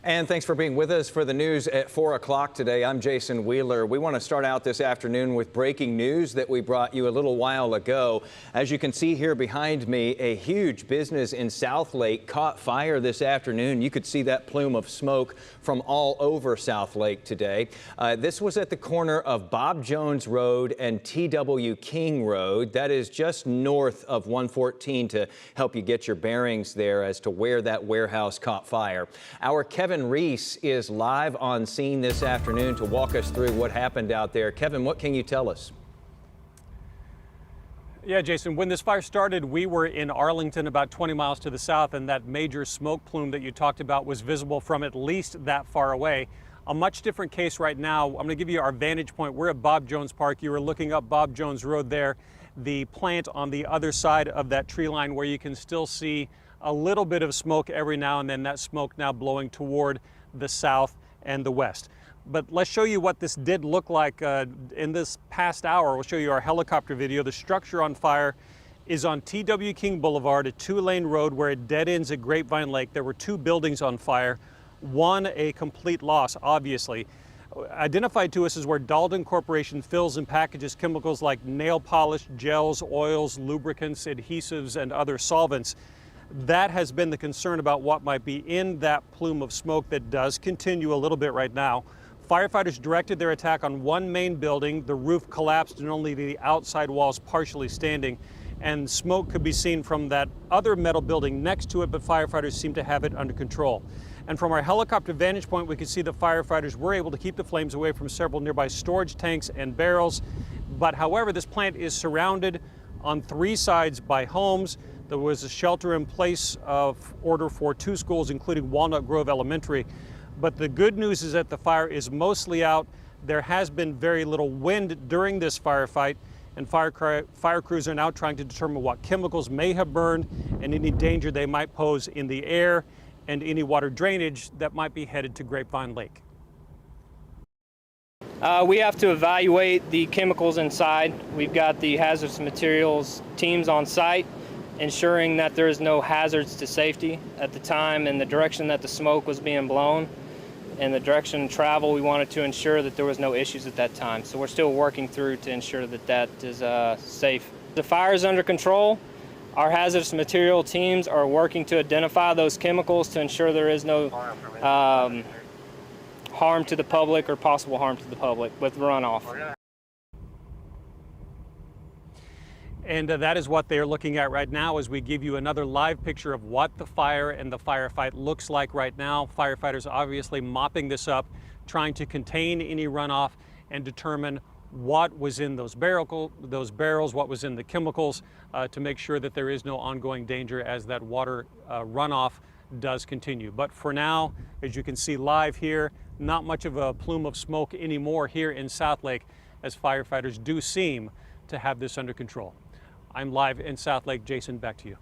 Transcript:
And thanks for being with us for the news at 4 o'clock today. I'm Jason Wheeler. We want to start out this afternoon with breaking news that we brought you a little while ago. As you can see here behind me, a huge business in Southlake caught fire this afternoon. You could see that plume of smoke from all over Southlake today. This was at the corner of Bob Jones Road and T.W. King Road. That is just north of 114 to help you get your bearings there as to where that warehouse caught fire. Our Kevin Reese is live on scene this afternoon to walk us through what happened out there. Kevin, what can you tell us? Yeah, Jason, when this fire started, we were in Arlington, about 20 miles to the south, and that major smoke plume that you talked about was visible from at least that far away. A much different case right now. I'm going to give you our vantage point. We're at Bob Jones Park. You were looking up Bob Jones Road there, the plant on the other side of that tree line where you can still see a little bit of smoke every now and then, that smoke now blowing toward the south and the west. But let's show you what this did look like in this past hour. We'll show you our helicopter video. The structure on fire is on T.W. King Boulevard, a two-lane road where it dead ends at Grapevine Lake. There were two buildings on fire, one a complete loss, obviously. Identified to us is where Dalton Corporation fills and packages chemicals like nail polish, gels, oils, lubricants, adhesives, and other solvents. That has been the concern about what might be in that plume of smoke that does continue a little bit right now. Firefighters directed their attack on one main building. The roof collapsed and only the outside walls partially standing. And smoke could be seen from that other metal building next to it, but firefighters seem to have it under control. And from our helicopter vantage point, we can see the firefighters were able to keep the flames away from several nearby storage tanks and barrels. But however, this plant is surrounded on three sides by homes. There was a shelter-in-place of order for two schools, including Walnut Grove Elementary. But the good news is that the fire is mostly out. There has been very little wind during this firefight, and fire crews are now trying to determine what chemicals may have burned and any danger they might pose in the air and any water drainage that might be headed to Grapevine Lake. We have to evaluate the chemicals inside. We've got the hazardous materials teams on site, ensuring that there is no hazards to safety at the time and the direction that the smoke was being blown and the direction of travel. We wanted to ensure that there was no issues at that time. So we're still working through to ensure that that is safe. The fire is under control. Our hazardous material teams are working to identify those chemicals to ensure there is no harm to the public or possible harm to the public with runoff. And that is what they're looking at right now as we give you another live picture of what the fire and the firefight looks like right now. Firefighters obviously mopping this up, trying to contain any runoff and determine what was in those barrels, what was in the chemicals, to make sure that there is no ongoing danger as that water runoff does continue. But for now, as you can see live here, not much of a plume of smoke anymore here in Southlake, as firefighters do seem to have this under control. I'm live in Southlake. Jason, back to you.